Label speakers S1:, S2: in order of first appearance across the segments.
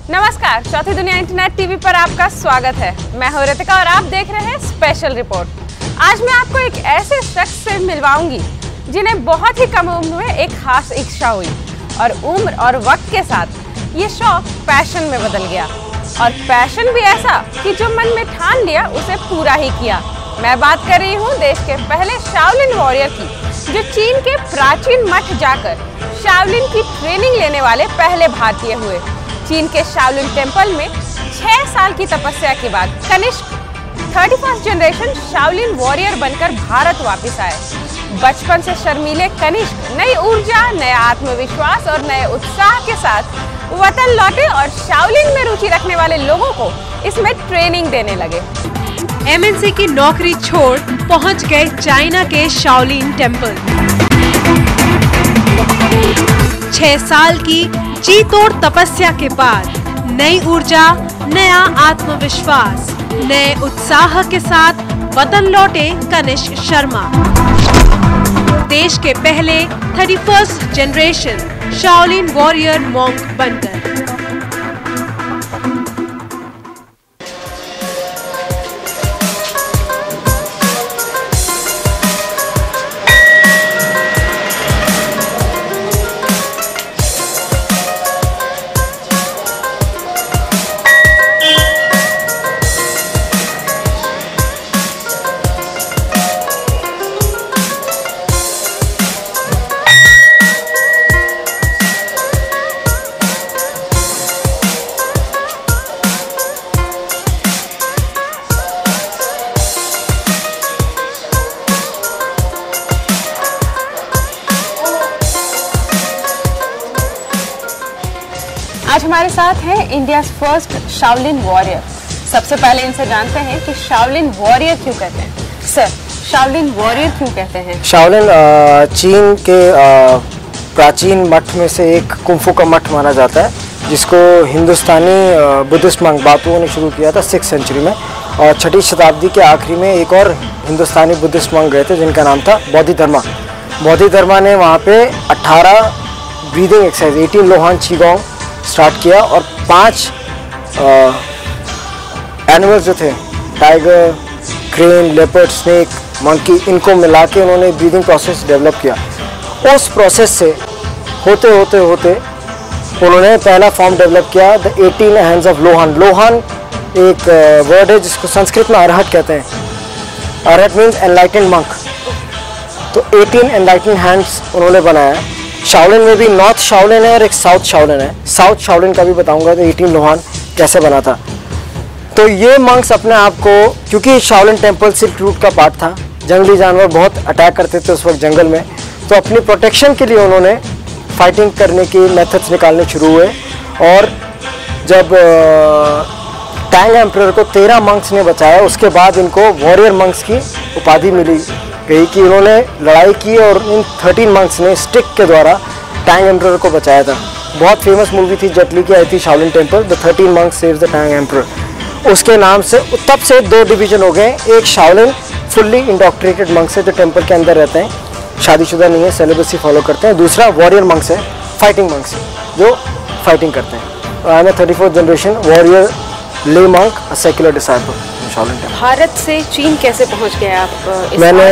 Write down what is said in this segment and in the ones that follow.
S1: नमस्कार, चौथी दुनिया इंटरनेट टीवी पर आपका स्वागत है। मैं हूं रितिका और आप देख रहे हैं स्पेशल रिपोर्ट। आज मैं आपको एक ऐसे शख्स से मिलवाऊंगी जिन्हें बहुत ही कम उम्र में एक खास इच्छा हुई और उम्र और वक्त के साथ ये शौक पैशन में बदल गया, और पैशन भी ऐसा कि जो मन में ठान लिया उसे पूरा ही किया। मैं बात कर रही हूँ देश के पहले शाओलिन वॉरियर की, जो चीन के प्राचीन मठ जाकर शाओलिन की ट्रेनिंग लेने वाले पहले भारतीय हुए। चीन के शाओलिन टेम्पल में 6 साल की तपस्या के बाद Kanishka 31st generation Shaolin warrior बनकर भारत वापस आए। बचपन से शर्मीले कनिष्क नई ऊर्जा, नया आत्मविश्वास और नए उत्साह के साथ वतन लौटे और शाओलिन में रुचि रखने वाले लोगों को इसमें ट्रेनिंग देने लगे।
S2: एमएनसी की नौकरी छोड़ पहुंच गए चाइना के शाओलिन टेम्पल। 6 साल की जी तोड़ तपस्या के बाद नई ऊर्जा, नया आत्मविश्वास, नए उत्साह के साथ वतन लौटे कनिष्क शर्मा, देश के पहले 31st generation Shaolin warrior monk बनकर।
S1: आज हमारे साथ हैं इंडियाज़ फर्स्ट शाओलिन वॉरियर। सबसे पहले इनसे जानते हैं कि शाओलिन वॉरियर क्यों कहते हैं। सर, शाओलिन वॉरियर क्यों कहते हैं?
S3: शाओलिन चीन के प्राचीन मठ में से एक कुंफू का मठ माना जाता है, जिसको हिंदुस्तानी बुद्धिस्ट मंक बापुओं ने शुरू किया था 6th सेंचुरी में, और 6ठी शताब्दी के आखिरी में एक और हिंदुस्तानी बुद्धिस्ट मंक गए थे जिनका नाम था बोधिधर्मा। बोधिधर्मा ने वहाँ पे 18 breathing exercise, 18 Lohan qigong start किया, और 5 एनिमल्स जो थे, tiger, crane, leopard, snake, monkey, इनको मिला के उन्होंने ब्रीदिंग प्रोसेस डेवलप किया। उस प्रोसेस से होते होते होते उन्होंने पहला फॉर्म डेवलप किया, the 18 hands of Lohan. Lohan एक वर्ड है जिसको संस्कृत में अरहट कहते हैं। Arhat means enlightened monk. तो 18 एनलाइटेंड हैंड्स उन्होंने बनाया। शाओलिन में भी नॉर्थ शाओलिन है और एक साउथ शाओलिन है। साउथ शाओलिन का भी बताऊंगा तो 18 लोहान कैसे बना था। तो ये मंक्स अपने आप को, क्योंकि शाओलिन टेम्पल सिल्क रूट का पार्ट था, जंगली जानवर बहुत अटैक करते थे उस वक्त जंगल में, तो अपनी प्रोटेक्शन के लिए उन्होंने फाइटिंग करने की मेथड्स निकालने शुरू हुए। और जब टैंग एम्परर को 13 मंक्स ने बचाया, उसके बाद इनको वॉरियर मंक्स की उपाधि मिली गई कि उन्होंने लड़ाई की और इन 13 मंक्स ने स्टिक के द्वारा टैंग एम्परर को बचाया था। बहुत फेमस मूवी थी, जेटली की आई थी, Shaolin temple, the 13 monks saves the Tang emperor. उसके नाम से तब से 2 डिवीजन हो गए। एक शाओलिन फुल्ली इंडोक्ट्रेटेड मंक्स है जो टेम्पल के अंदर रहते हैं, शादीशुदा नहीं है, सेलिबेसी फॉलो करते हैं। दूसरा वॉरियर मंक्स है, फाइटिंग मंक्स जो फाइटिंग करते हैं। I am 34th generation warrior lay monk, a secular disciple.
S2: Bharat से चीन कैसे पहुंच गए आप?
S3: मैंने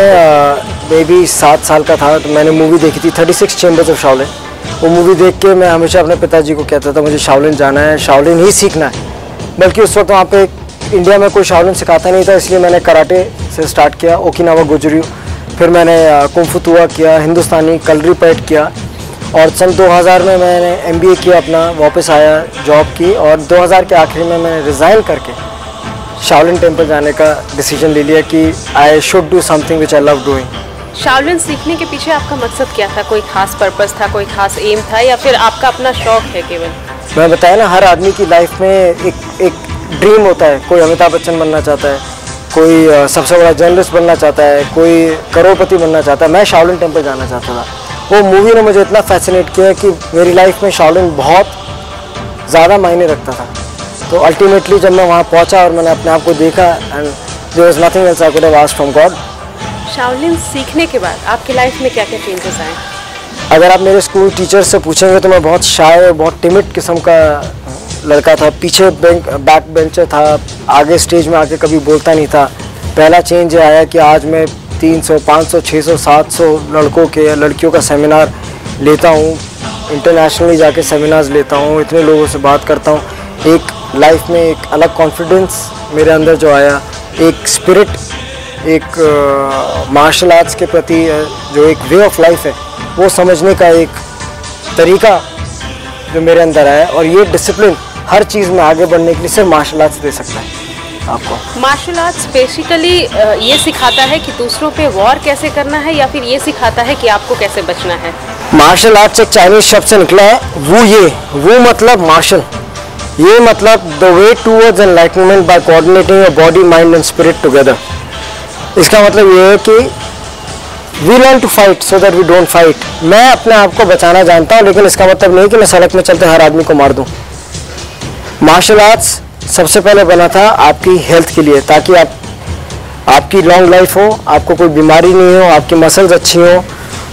S3: बेबी 7 साल का था तो मैंने मूवी देखी थी 36 चेंबर्स ऑफ शाओलिन। वो मूवी देख के मैं हमेशा अपने पिताजी को कहता था मुझे शाओलिन जाना है, शाओलिन ही सीखना है। बल्कि उस वक्त वहाँ पे इंडिया में कोई शाओलिन सिखाता नहीं था, इसलिए मैंने कराटे से स्टार्ट किया, ओकिनावा गोजोरियो। फिर मैंने कुंफू तुआ किया, हिंदुस्तानी कलरी पैट किया, और सन 2000 में मैंने MBA किया, अपना वापस आया, जॉब की, और 2000 के आखिर में मैंने रिज़ाइन करके शाओलिन टेम्पल जाने का डिसीजन ले लिया कि I should do something which I love doing.
S2: Shaolin सीखने के पीछे आपका मकसद क्या था? कोई खास पर्पस था, कोई खास एम था, या फिर आपका अपना शौक है केवल?
S3: मैं बताया ना, हर आदमी की लाइफ में एक ड्रीम होता है। कोई अमिताभ बच्चन बनना चाहता है, कोई सबसे बड़ा जर्नलिस्ट बनना चाहता है, कोई करोड़पति बनना चाहता है। मैं शाओलिन टेम्पल जाना चाहता था। वो मूवी ने मुझे इतना फैसिनेट किया कि मेरी लाइफ में शाओलिन बहुत ज़्यादा मायने रखता था। तो अल्टीमेटली जब मैं वहाँ पहुँचा और मैंने अपने आप को देखा, and there was nothing else I could have asked from God.
S2: Shaolin सीखने के बाद आपकी लाइफ में क्या क्या चेंजेस आए?
S3: अगर आप मेरे स्कूल टीचर से पूछेंगे तो मैं बहुत शाय और बहुत टिमिड किस्म का लड़का था, पीछे बैक बेंचर था, आगे स्टेज में आके कभी बोलता नहीं था। पहला चेंज ये आया कि आज मैं 300, 500, 600, 700 लड़कों के या लड़कियों का सेमिनार लेता हूँ, इंटरनेशनली जाके सेमिनार्स लेता हूँ, इतने लोगों से बात करता हूँ। एक लाइफ में एक अलग कॉन्फिडेंस मेरे अंदर जो आया, एक स्पिरिट, एक मार्शल आर्ट्स के प्रति जो एक वे ऑफ लाइफ है वो समझने का एक तरीका जो मेरे अंदर आया। और ये डिसिप्लिन हर चीज़ में आगे बढ़ने के लिए सिर्फ मार्शल आर्ट्स दे सकता है आपको।
S1: मार्शल आर्ट्स बेसिकली ये सिखाता है कि दूसरों पे वॉर कैसे करना है, या फिर ये सिखाता है कि आपको कैसे बचना है?
S3: मार्शल आर्ट्स एक चाइनीज शब्द से निकला है, वो मतलब मार्शल, ये मतलब the way towards enlightenment by coordinating your body, mind and spirit together. इसका मतलब ये है कि we learn to fight so that we don't fight. मैं अपने आप को बचाना जानता हूँ, लेकिन इसका मतलब नहीं कि मैं सड़क में चलते हर आदमी को मार दूँ। मार्शल आर्ट्स सबसे पहले बना था आपकी हेल्थ के लिए, ताकि आपकी लॉन्ग लाइफ हो, आपको कोई बीमारी नहीं हो, आपकी मसल्स अच्छी हो।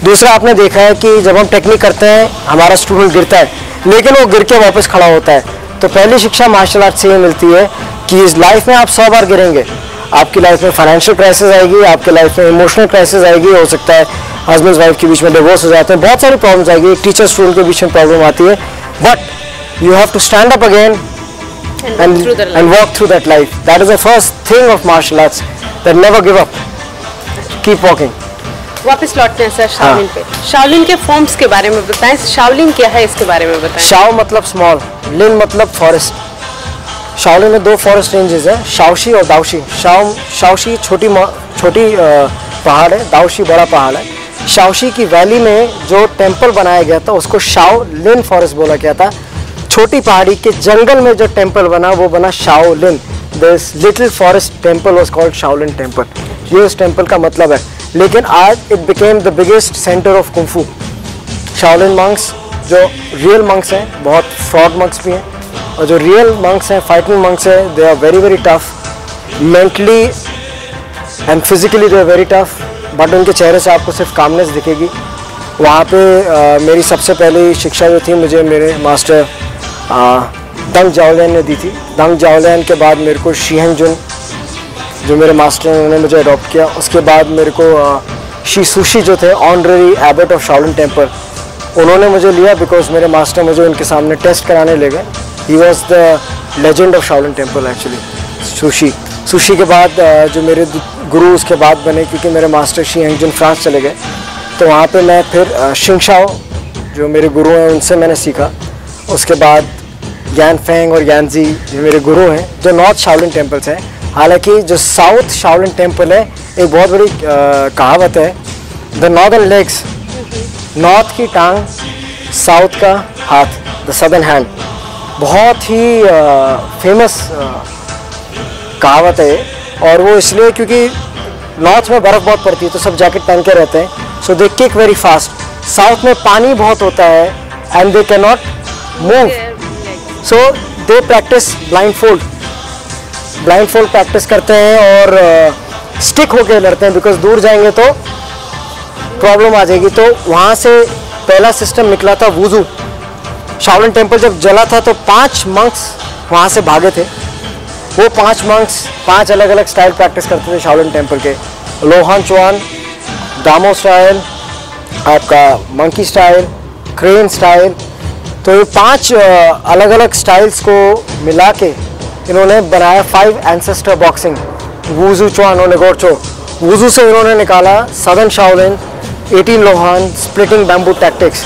S3: दूसरा, आपने देखा है कि जब हम टेक्निक करते हैं हमारा स्टूडेंट गिरता है, लेकिन वो गिर के वापस खड़ा होता है। तो पहली शिक्षा मार्शल आर्ट से ये मिलती है कि इस लाइफ में आप 100 बार गिरेंगे, आपकी लाइफ में फाइनेंशियल क्राइसिस आएगी, आपकी लाइफ में इमोशनल क्राइसिस आएगी, हो सकता है हस्बैंड वाइफ के बीच में डिवोर्स हो जाते हैं, बहुत सारी प्रॉब्लम्स आएगी, एक टीचर स्टूडेंट के बीच में प्रॉब्लम आती है, but you have to stand up again and walk through that life. That is the first thing of martial arts, that never give up, keep walking.
S1: वापस लौटते हैं सर शाओलिन पे। Shaolin के forms के बारे में बताएं, शाओलिन क्या है इसके बारे में बताएं।
S3: शाओ मतलब स्मॉल, लिन मतलब फॉरेस्ट। शाओलिन में 2 फॉरेस्ट रेंजेस हैं, शाओशी और दाओशी। शाओशी छोटी पहाड़ है, दाओशी बड़ा पहाड़ है। शाओशी की वैली में जो टेम्पल बनाया गया था उसको शाओलिन फॉरेस्ट बोला गया था। छोटी पहाड़ी के जंगल में जो टेम्पल बना वो बना Shaolin. This little forest temple was called Shaolin temple, ये उस टेम्पल का मतलब है। लेकिन आज it became the biggest centre of kung fu. Shaolin monks जो रियल मंक्स हैं, बहुत फ्रॉड मंक्स भी हैं, और जो रियल मंक्स हैं, फाइटिंग मंक्स हैं, they are very very tough, mentally and physically they are very tough, but उनके चेहरे से आपको सिर्फ कामनेस दिखेगी। वहाँ पे मेरी सबसे पहली शिक्षा जो थी मुझे मेरे मास्टर दंग जाओलियन ने दी थी। दंग जाओलियन के बाद मेरे को शी हेंग जुन जो मेरे मास्टर हैं उन्होंने मुझे अडॉप्ट किया। उसके बाद मेरे को शी सुशी जो थे honorary Abbott of Shaolin temple, उन्होंने मुझे लिया बिकॉज मेरे मास्टर मुझे उनके सामने टेस्ट कराने ले गए। He was the legend of Shaolin temple actually. Sushi के बाद जो मेरे गुरु उसके बाद बने, क्योंकि मेरे master Shi Heng Jun France चले गए, तो वहाँ पे मैं फिर शिंगशाओ जो मेरे गुरु हैं उनसे मैंने सीखा। उसके बाद यान फेंग और यानजी जो मेरे गुरु हैं, जो नॉर्थ शाओलिन टेम्पल्स हैं। हालांकि जो साउथ शाओलिन टेम्पल है, एक बहुत बड़ी कहावत है, द नॉर्दर्न लेग्स, नॉर्थ की टांग, साउथ का हाथ, द सदर्न हैंड। बहुत ही फेमस कहावत है, और वो इसलिए क्योंकि नॉर्थ में बर्फ़ बहुत पड़ती है तो सब जैकेट पहन के रहते हैं, so they kick very fast. South में पानी बहुत होता है and they can not move, so they practice blindfold practice करते हैं और स्टिक होके लड़ते हैं, बिकॉज दूर जाएंगे तो प्रॉब्लम आ जाएगी। तो वहाँ से पहला सिस्टम निकला था वुजू। शाओलिन टेम्पल जब जला था तो 5 मंक्स वहाँ से भागे थे। वो 5 मंक्स 5 अलग अलग स्टाइल प्रैक्टिस करते थे शाओलिन टेम्पल के, लोहान चुआन, दामो स्टाइल, आपका मंकी स्टाइल, क्रेन स्टाइल। तो ये 5 अलग अलग स्टाइल्स को मिला के इन्होंने बनाया 5 एंसेस्टर बॉक्सिंग, वुजू चुआन और नेगोरचो। वुजू से इन्होंने निकाला southern Shaolin, 18 Lohan, splitting bamboo tactics.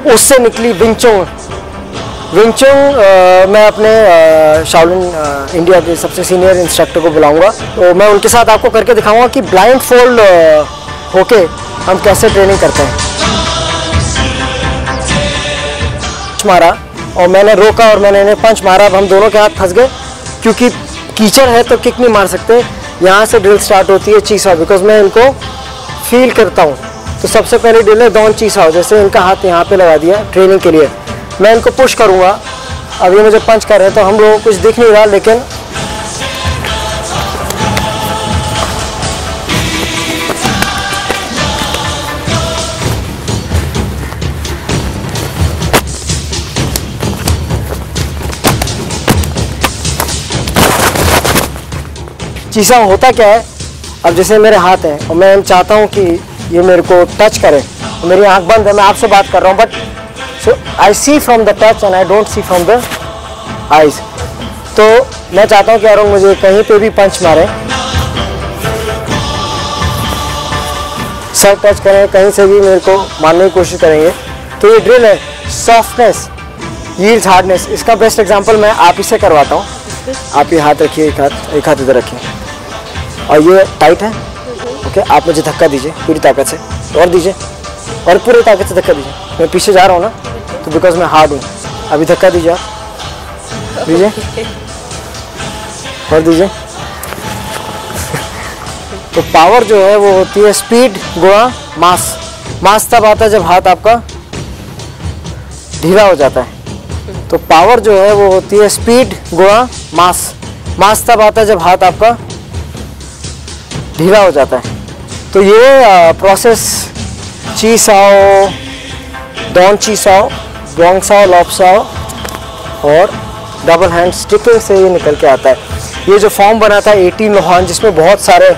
S3: उससे निकली विंगचुंग। मैं अपने शाओलिन इंडिया के सबसे सीनियर इंस्ट्रक्टर को बुलाऊंगा, तो मैं उनके साथ आपको करके दिखाऊंगा कि ब्लाइंड फोल्ड होके हम कैसे ट्रेनिंग करते हैं। मारा और मैंने रोका और मैंने इन्हें पंच मारा। अब हम दोनों के हाथ फंस गए, क्योंकि कीचड़ है तो किक नहीं मार सकते। यहाँ से ड्रिल स्टार्ट होती है चीसा, बिकॉज मैं इनको फील करता हूँ। तो सबसे पहले ड्रिल है डॉन चीसा, जैसे इनका हाथ यहाँ पे लगा दिया ट्रेनिंग के लिए। मैं इनको पुश करूँगा, अब ये मुझे पंच कर रहे हैं तो हम लोगों को कुछ दिख नहीं रहा, लेकिन चीसा होता क्या है, अब जैसे मेरे हाथ हैं और मैं चाहता हूँ कि ये मेरे को टच करे, मेरी आंख बंद है, मैं आपसे बात कर रहा हूँ, but so I see from the touch and I don't see from the eyes. तो मैं चाहता हूँ कि अरुण मुझे कहीं पे भी पंच मारे, सर टच करें, कहीं से भी मेरे को मारने की कोशिश करेंगे। तो ये ड्रिल है सॉफ्टनेस यील्ड्स हार्डनेस। इसका बेस्ट एग्जांपल मैं आप ही से करवाता हूँ। आप ये हाथ रखिए, एक हाथ इधर रखिए और ये टाइट है, ओके। आप मुझे धक्का दीजिए पूरी ताकत से, और दीजिए, और पूरी ताकत से धक्का दीजिए। मैं पीछे जा रहा हूँ ना, तो बिकॉज मैं हार्ड हूँ। अभी धक्का दीजिए, आप दीजिए और दीजिए। तो पावर जो है वो होती है स्पीड गुणा मास। मास तब आता है जब हाथ आपका ढीला हो जाता है। तो पावर जो है वो होती है स्पीड गुणा मास। मास तब आता है जब हाथ आपका ढीला हो जाता है। तो ये प्रोसेस ची साओ, डॉन ची Sao, Dong Sao, lop Sao और डबल हैंड स्टिकिंग से ये निकल के आता है। ये जो फॉर्म बना था 18 लोहान, जिसमें बहुत सारे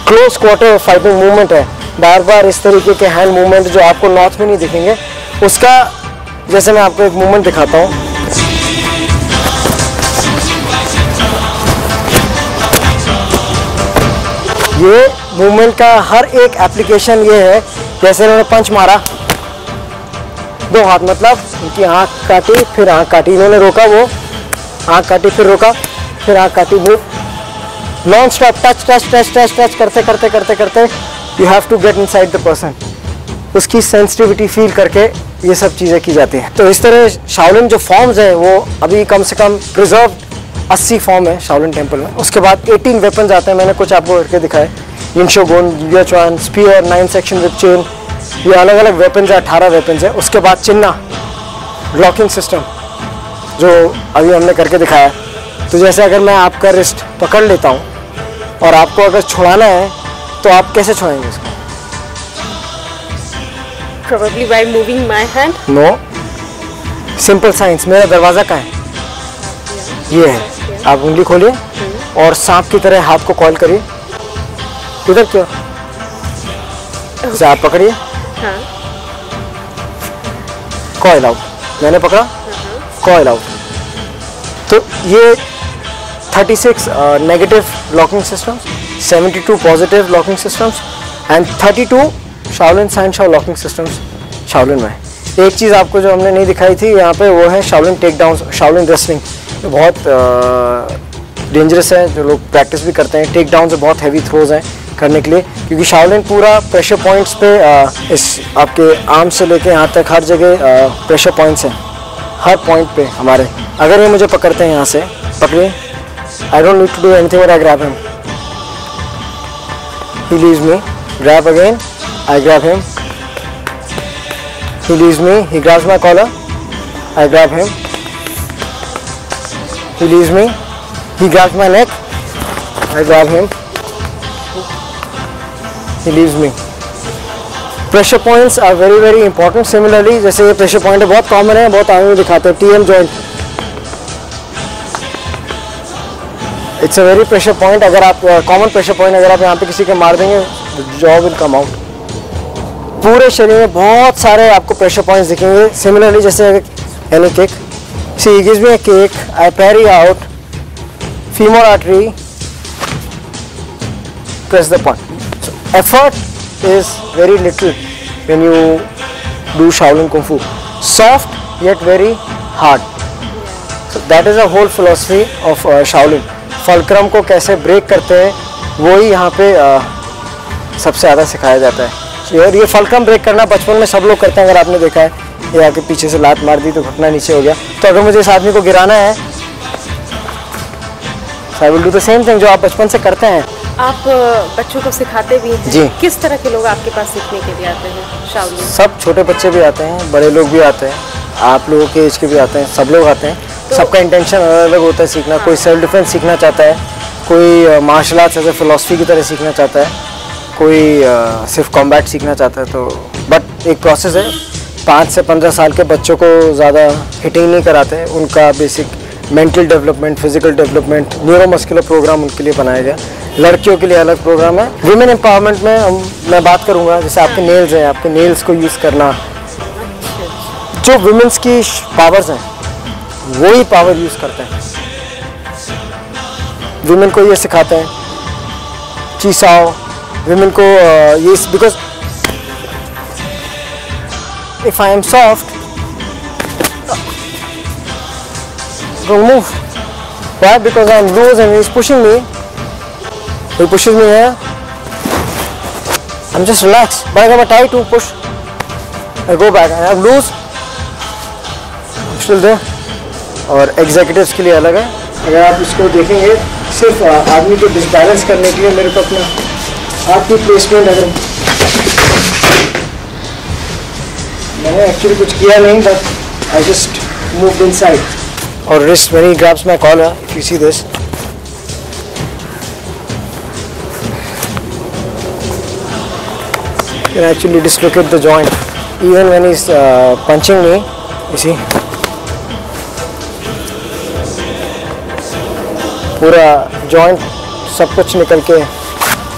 S3: क्लोज क्वार्टर फाइटिंग मूवमेंट है, बार बार इस तरीके के हैंड मूवमेंट जो आपको नॉर्थ में नहीं दिखेंगे, उसका जैसे मैं आपको एक मूवमेंट दिखाता हूँ। ये मूवमेंट का हर एक एप्लीकेशन ये है, जैसे इन्होंने पंच मारा, दो हाथ मतलब उनकी आंख काटी फिर आंख काटी, इन्होंने रोका, वो आंख काटी फिर रोका, फिर आंख काटी, move non stop, touch touch touch touch touch करते करते करते करते you have to get inside the person. उसकी सेंसिटिविटी फील करके ये सब चीज़ें की जाती हैं। तो इस तरह शाओलिन जो फॉर्म्स हैं वो अभी कम से कम प्रिजर्व्ड 80 फॉर्म है शाओलिन टेम्पल में। उसके बाद 18 वेपन्स आते हैं, मैंने कुछ आपको करके दिखाए। यिनशोगुन, युएचुआन, स्पीयर, 9 सेक्शन विद चेन, ये अलग अलग वेपन्स है, 18 वेपन्स है। उसके बाद चिन्ना ब्लॉकिंग सिस्टम जो अभी हमने करके दिखाया। तो जैसे अगर मैं आपका रिस्ट पकड़ लेता हूँ और आपको अगर छुड़ाना है तो आप कैसे छुड़ाएंगे इसको?
S1: Probably by moving my hand.
S3: No, simple science. मेरा दरवाजा कहाँ है? ये है। आप उंगली खोलिए और सांप की तरह हाथ को कॉल करिए। इधर क्यों? आप पकड़िए, कॉइल आउट। मैंने पकड़ा, कॉइल आउट। तो ये 36 negative locking systems, 72 positive locking systems and 32 Shaolin साइन शाओ लॉकिंग सिस्टम्स शाओलिन में। एक चीज़ आपको जो हमने नहीं दिखाई थी यहाँ पे, वो है Shaolin take down, Shaolin wrestling. तो बहुत डेंजरस है, जो लोग प्रैक्टिस भी करते हैं। टेक डाउन से बहुत हैवी थ्रोज हैं करने के लिए, क्योंकि शाओलिन पूरा प्रेशर पॉइंट्स पे इस आपके आर्म से लेके यहाँ तक हर जगह प्रेशर पॉइंट्स हैं, हर पॉइंट पे हमारे। अगर ये मुझे पकड़ते हैं यहाँ से, पकड़िए, I don't need to do anything but I grab him, he leaves me, grab again, I grab him, he leaves me, he grabs my collar, I grab him, he leaves me, he grabs my neck, I grab him, he leaves me. Pressure points are very very important. Similarly, जैसे ये pressure point है, बहुत common है, बहुत आगे दिखाते हैं, TM joint. It's a very pressure point. अगर आप common pressure point अगर आप यहाँ पे किसी के मार देंगे, the jaw will come out. पूरे शरीर में बहुत सारे आपको प्रेशर पॉइंट्स दिखेंगे। सिमिलरली जैसे any kick, see he gives me a kick, I parry out, femoral artery, press the point. So effort is very little when you do Shaolin kung fu, soft yet very hard. So that is a whole philosophy of Shaolin. Fulcrum को कैसे break करते हैं वो ही यहाँ पे सबसे ज़्यादा सिखाया जाता है। और ये फलक्रम ब्रेक करना बचपन में सब लोग करते हैं, अगर आपने देखा है। ये आके पीछे से लात मार दी तो घुटना नीचे हो गया। तो अगर मुझे इस आदमी को गिराना है, I will do the same thing जो आप बचपन से करते हैं।
S1: आप बच्चों को सिखाते भी हैं?
S3: जी।
S1: किस तरह के लोग आपके पास सीखने के लिए आते हैं शाओलिन?
S3: सब, छोटे बच्चे भी आते हैं, बड़े लोग भी आते हैं, आप लोगों के एज के भी आते हैं, सब लोग आते हैं। तो सबका इंटेंशन अलग अलग होता है सीखना। कोई सेल्फ डिफेंस सीखना चाहता है, कोई martial arts as a philosophy की तरह सीखना चाहता है, कोई सिर्फ कॉम्बैट सीखना चाहता है। तो बट एक प्रोसेस है। 5 से 15 साल के बच्चों को ज़्यादा हिटिंग नहीं कराते, उनका basic mental development, physical development, neuromuscular program उनके लिए बनाया गया। लड़कियों के लिए अलग प्रोग्राम है। विमेन एम्पावरमेंट में मैं बात करूँगा, जैसे आपके नेल्स हैं, आपके नेल्स को यूज़ करना, जो वुमेन्स की पावर्स हैं वो ही पावर यूज़ करते हैं। विमेन को ये सिखाते हैं चीसाओ, विमेन को ये, because if I am soft don't move. Why? Because I'm loose and he's pushing me. He pushes me here. I'm just relaxed. But if I try to push, I go back. I am loose. I'm still there. और executives के लिए अलग है। अगर आप इसको देखेंगे, सिर्फ आदमी को डिसबैलेंस करने के लिए मेरे को अपना हाथ की प्लेसमेंट, अगर मैंने एक्चुअली कुछ किया नहीं, but I just moved inside. और wrist when he grabs my collar, if you see this, you can actually dislocate the joint even when he's punching me, you see, पूरा joint सब कुछ निकल के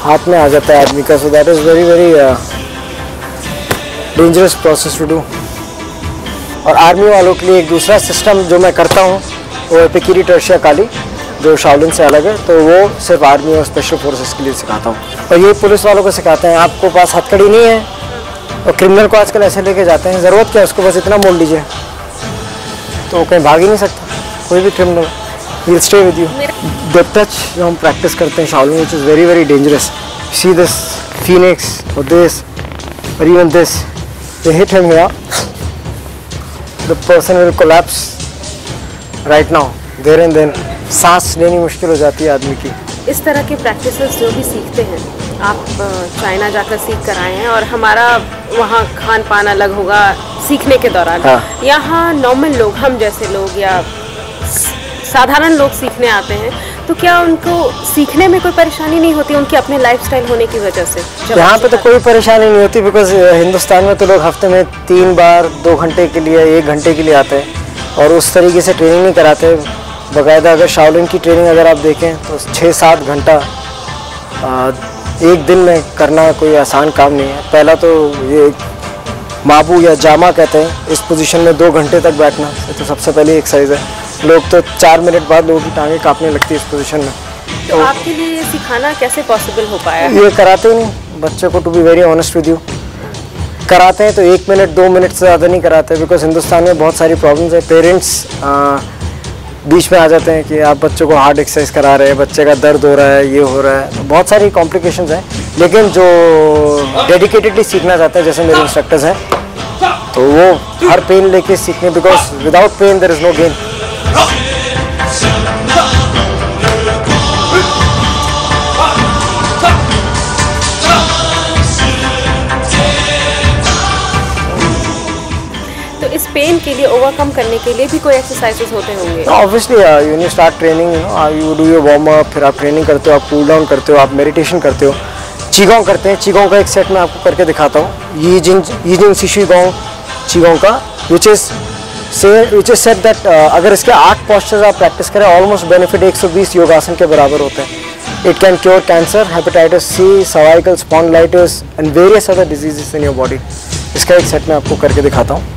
S3: हाथ में आ जाता है आदमी का। so that is very very dangerous process to do। और आर्मी वालों के लिए एक दूसरा सिस्टम जो मैं करता हूँ वो एपिकिरी टर्शिया काली, जो शाओलिन से अलग है, तो वो सिर्फ आर्मी और स्पेशल फोर्सेस के लिए सिखाता हूँ। और ये पुलिस वालों को सिखाते हैं, आपको पास हथकड़ी नहीं है और क्रिमिनल को आजकल ऐसे लेके जाते हैं, ज़रूरत क्या है, उसको बस इतना मोल दीजिए तो वो कहीं भाग ही नहीं सकता कोई भी criminal, will stay with you. Depth touch जो हम प्रैक्टिस करते हैं Shaolin, which is very very dangerous. See this Phoenix और दिस और even this, they hit him here, the person will collapse right now, there and then। सांस लेनी मुश्किल हो जाती है आदमी की।
S1: इस तरह के प्रैक्टिसेस जो भी सीखते हैं आप चाइना जाकर सीख कर आए हैं, और हमारा वहाँ खान पान अलग होगा सीखने के दौरान।
S3: हाँ।
S1: यहाँ नॉर्मल लोग, हम जैसे लोग या साधारण लोग सीखने आते हैं, तो क्या उनको सीखने में कोई परेशानी नहीं होती उनके अपने लाइफस्टाइल होने की वजह से?
S3: यहाँ पे तो कोई परेशानी नहीं होती, बिकॉज हिंदुस्तान में तो लोग हफ्ते में 3 बार 2 घंटे के लिए, 1 घंटे के लिए आते हैं और उस तरीके से ट्रेनिंग नहीं कराते बाकायदा। अगर शाओलिन की ट्रेनिंग अगर आप देखें तो 6-7 घंटा एक दिन में करना कोई आसान काम नहीं है। पहला तो ये माबू या जामा कहते हैं, इस पोजीशन में 2 घंटे तक बैठना, तो सबसे पहली एक्सरसाइज है। लोग तो 4 मिनट बाद लोगों की टांगें कांपने लगती है इस पोजीशन में।
S1: तो आपके लिए ये सिखाना कैसे पॉसिबल हो पाया?
S3: ये कराते ही नहीं बच्चे को, to be very honest with you. Karate हैं तो 1 मिनट 2 मिनट से ज़्यादा नहीं कराते, बिकॉज हिंदुस्तान में बहुत सारी प्रॉब्लम्स है। पेरेंट्स बीच में आ जाते हैं कि आप बच्चों को हार्ड एक्सरसाइज करा रहे हैं, बच्चे का दर्द हो रहा है, ये हो रहा है, बहुत सारी कॉम्प्लिकेशंस हैं। लेकिन जो डेडिकेटेडली सीखना चाहते हैं, जैसे मेरे इंस्ट्रक्टर्स हैं, तो वो हर पेन लेके सीखने, because without pain there is no gain.
S1: तो इस पेन के लिए ओवरकम करने के लिए भी कोई एक्सरसाइजेस होते होंगे?
S3: Obviously you start training, you do your warm up, फिर आप ट्रेनिंग करते हो, आप कूल डाउन करते हो, आप मेडिटेशन करते हो, चीगोंग करते हैं। चीगोंग का एक सेट मैं आपको करके दिखाता हूँ, यीजिंग शिशुगोंग चीगोंग का, विच इज सेट दैट अगर इसके 8 पोस्चर्स आप प्रैक्टिस करें, ऑलमोस्ट बेनिफिट 120 योगासन के बराबर होते हैं। It can cure cancer, hepatitis C, cervical spondylitis and various other diseases in your body. इसका एक सेट मैं आपको करके दिखाता हूँ।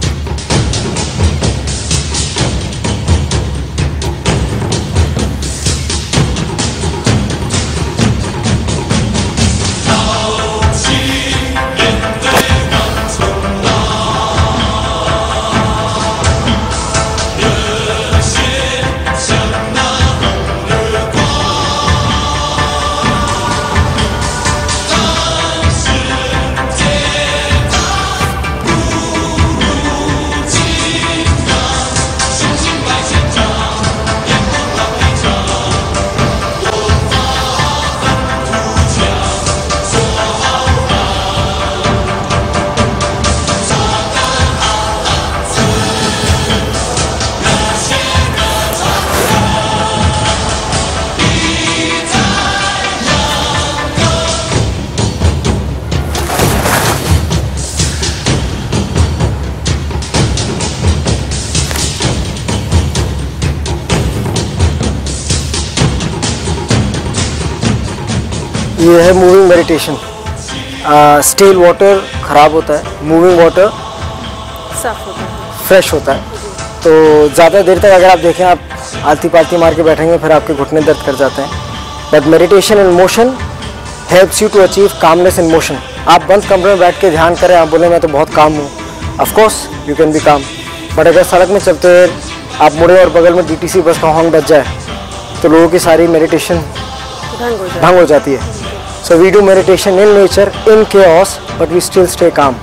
S3: ये है मूविंग मेडिटेशन। स्टिल वाटर ख़राब होता है, मूविंग वाटर
S1: साफ होता है,
S3: फ्रेश होता है। तो ज़्यादा देर तक अगर आप देखें, आप आलती पालती मार के बैठेंगे फिर आपके घुटने दर्द कर जाते हैं। But meditation in motion helps you to achieve calmness in motion. आप बंद कमरे में बैठ के ध्यान करें, आप बोले मैं तो बहुत काम हूँ, of course you can be काम। बट अगर सड़क में चलते हुए आप मुड़े और बगल में DTC बस का हॉर्न बज जाए तो लोगों की सारी मेडिटेशन भंग हो जाती है। So we do meditation in nature, in chaos, but we still stay calm.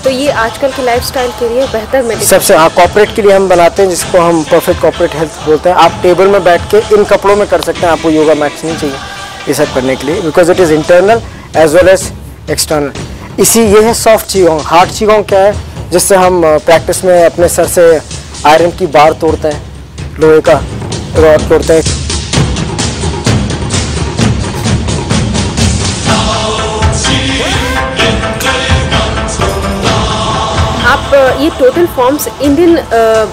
S1: तो ये आजकल के लाइफस्टाइल के लिए बेहतर मेडिटेशन
S3: सबसे, हाँ, कॉर्पोरेट के लिए हम बनाते हैं जिसको हम परफेक्ट कॉर्पोरेट हेल्थ बोलते हैं। आप टेबल में बैठ के इन कपड़ों में कर सकते हैं, आपको योगा मैट्स नहीं चाहिए ये सब करने के लिए, because it is internal as well as external. ये है सॉफ्ट चीगोंग। हार्ड चीगोंग क्या है, जिससे हम प्रैक्टिस में अपने सर से आयरन की बार तोड़ते हैं, लोहे का रॉड तोड़ते हैं।
S1: आप ये टोटल फॉर्म्स इंडियन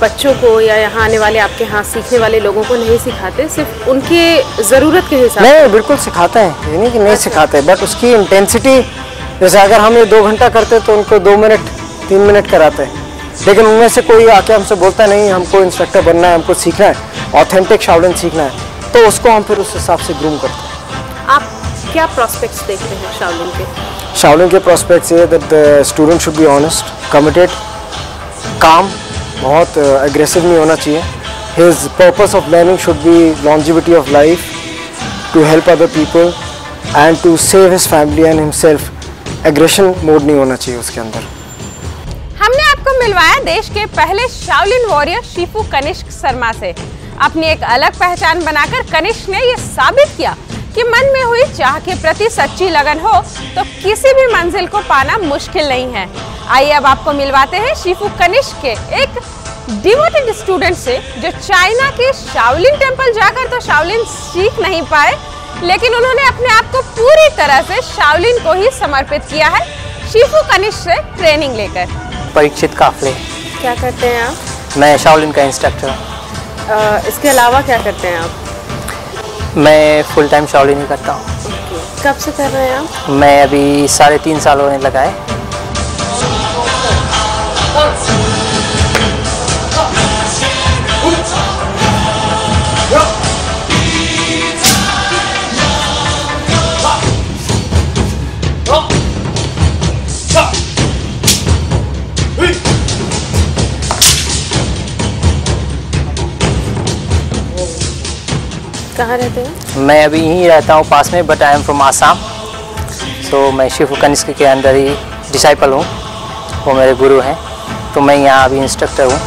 S1: बच्चों को या यहाँ आने वाले आपके यहाँ सीखने वाले लोगों को नहीं सिखाते, सिर्फ उनके ज़रूरत के हिसाब से?
S3: नहीं, बिल्कुल सिखाते हैं, ये नहीं कि नहीं सिखाते, बट उसकी इंटेंसिटी, जैसे अगर हम ये 2 घंटा करते तो उनको 2 मिनट 3 मिनट कराते हैं। लेकिन उनमें से कोई आके हमसे बोलता नहीं हमको इंस्ट्रक्टर बनना है, हमको सीखना है, ऑथेंटिक शाओलिन सीखना है, तो उसको हम फिर उस हिसाब से ग्रूम करते हैं।
S1: आप क्या प्रोस्पेक्ट्स देखते हैं शाओलिन के?
S3: शाओलिन के प्रोस्पेक्ट्स ये that the student should be honest, committed, calm, बहुत एग्रेसिव नहीं होना चाहिए। His purpose of learning should be longevity of life, to help other people and to save his family and himself. Aggression mode नहीं होना चाहिए उसके अंदर।
S1: हमने आपको मिलवाया देश के पहले Shaolin warrior shifu Kanishk Sharma से। अपनी एक अलग पहचान बनाकर कनिष्क ने यह साबित किया कि मन में हुई चाह के प्रति सच्ची लगन हो तो किसी भी मंजिल को पाना मुश्किल नहीं है। आइए अब आपको मिलवाते हैं शिफू कनिष्क के एक डिवोटेड स्टूडेंट से, जो चाइना के शाओलिन टेम्पल जाकर तो शाओलिन सीख नहीं पाए, लेकिन उन्होंने अपने आप को पूरी तरह से शाओलिन को ही समर्पित किया है, शिफू कनिष्क से ट्रेनिंग लेकर।
S4: परीक्षित काफले।
S1: क्या करते हैं आप?
S4: मैं शाओलिन का इंस्ट्रक्टर हूँ।
S1: इसके अलावा क्या करते हैं आप?
S4: मैं फुल टाइम शाओलिन ही करता हूँ।
S1: कब से कर रहे हैं आप?
S4: मैं अभी 3.5 साल होने लगा है।
S1: कहाँ रहते हैं?
S4: मैं अभी यहीं रहता हूँ पास में, but I am from Assam. सो मैं शिफू कनिष्क के अंदर ही डिसाइपल हूँ, वो मेरे गुरु हैं, तो मैं यहाँ अभी इंस्ट्रक्टर हूँ।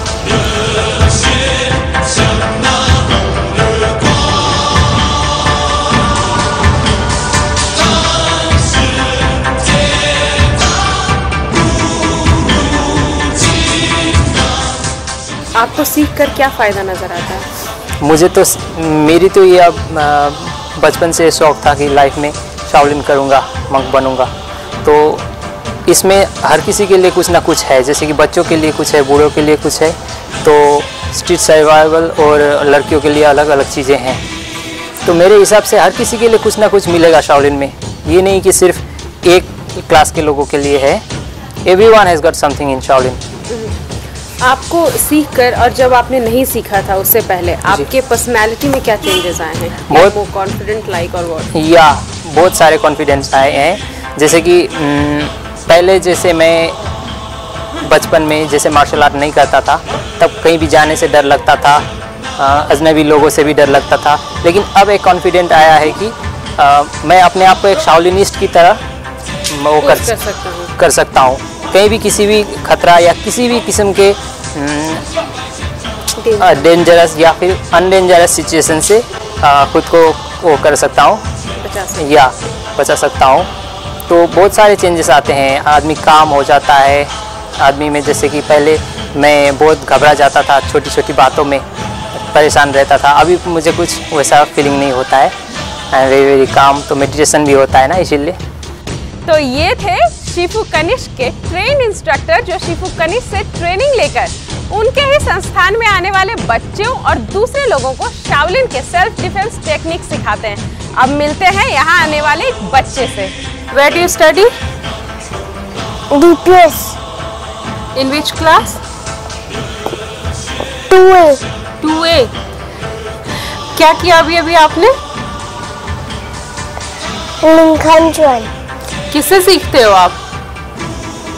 S1: आपको सीख कर क्या फ़ायदा नज़र आता है?
S4: मुझे तो मेरी तो ये अब बचपन से शौक़ था कि लाइफ में शाओलिन करूँगा, मंक बनूँगा। तो इसमें हर किसी के लिए कुछ ना कुछ है, जैसे कि बच्चों के लिए कुछ है, बूढ़ों के लिए कुछ है, तो स्ट्रीट सर्वाइवल और लड़कियों के लिए अलग अलग चीज़ें हैं। तो मेरे हिसाब से हर किसी के लिए कुछ ना कुछ मिलेगा शाओलिन में। ये नहीं कि सिर्फ एक क्लास के लोगों के लिए है। Everyone has got something in Shaolin.
S1: आपको सीख कर और जब आपने नहीं सीखा था उससे पहले आपके पर्सनालिटी में क्या चेंजेस आए हैं?
S4: बहुत
S1: कॉन्फिडेंट लाइक और व्हाट?
S4: या बहुत सारे कॉन्फिडेंस आए हैं। जैसे कि पहले जैसे मैं बचपन में जैसे मार्शल आर्ट नहीं करता था, तब कहीं भी जाने से डर लगता था, अजनबी लोगों से भी डर लगता था। लेकिन अब एक कॉन्फिडेंट आया है कि मैं अपने आप को एक शाओलिनिस्ट की तरह वो कर सकता हूँ। कहीं भी किसी भी खतरा या किसी भी किस्म के डेंजरस या फिर अनडेंजरस सिचुएशन से खुद को वो कर सकता हूँ या बचा सकता हूँ। तो बहुत सारे चेंजेस आते हैं, आदमी काम हो जाता है आदमी में। जैसे कि पहले मैं बहुत घबरा जाता था, छोटी छोटी बातों में परेशान रहता था, अभी मुझे कुछ वैसा फीलिंग नहीं होता है। I am very very calm. तो मेडिटेशन भी होता है ना, इसीलिए।
S1: तो ये थे शिफू कनिष्क के ट्रेन इंस्ट्रक्टर, जो शिफू कनिष्क से ट्रेनिंग लेकर उनके ही संस्थान में आने वाले बच्चों और दूसरे लोगों को शाओलिन के सेल्फ डिफेंस टेक्निक सिखाते हैं। अब मिलते हैं यहाँ आने वाले एक बच्चे से। Where do you study?
S5: DPS.
S1: In which class?
S5: 2A.
S1: 2A। क्या किया अभी आपने?
S5: लिंकन।
S1: किससे सीखते हो आप?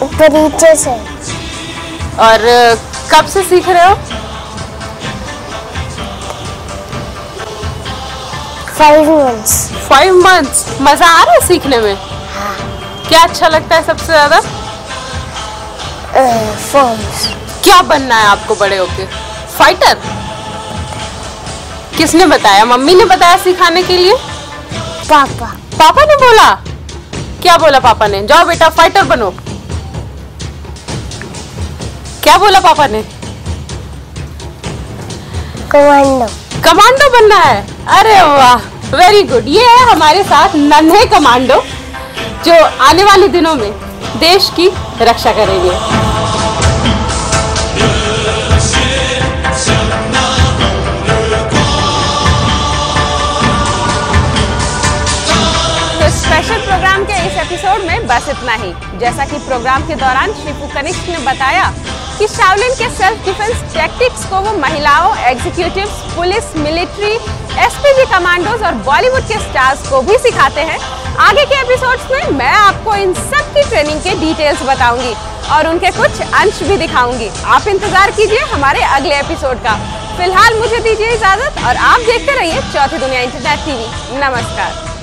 S5: परिचय से।
S1: और कब से सीख रहे हो?
S5: 5 months.
S1: 5 months। मजा आ रहा है सीखने में? क्या अच्छा लगता है सबसे ज्यादा?
S5: Forms.
S1: क्या बनना है आपको बड़े होके? फाइटर? किसने बताया? मम्मी ने बताया सिखाने के लिए? पापा ने बोला? क्या बोला पापा ने? जाओ बेटा फाइटर बनो। क्या बोला पापा ने? कमांडो बनना है। अरे वाह, वेरी गुड। ये है हमारे साथ नन्हे कमांडो जो आने वाले दिनों में देश की रक्षा करेंगे। तो स्पेशल प्रोग्राम के इस एपिसोड में बस इतना ही। जैसा कि प्रोग्राम के दौरान शिफू कनिष्क ने बताया कि शाओलिन के सेल्फ डिफेंस टैक्टिक्स को वो महिलाओं, executives, police, military, SPG commandos और बॉलीवुड के स्टार्स को भी सिखाते हैं। आगे के एपिसोड्स में मैं आपको इन सब की ट्रेनिंग के डिटेल्स बताऊंगी और उनके कुछ अंश भी दिखाऊंगी। आप इंतजार कीजिए हमारे अगले एपिसोड का। फिलहाल मुझे दीजिए इजाजत और आप देखते रहिए चौथी दुनिया इंटरनेट टीवी। नमस्कार।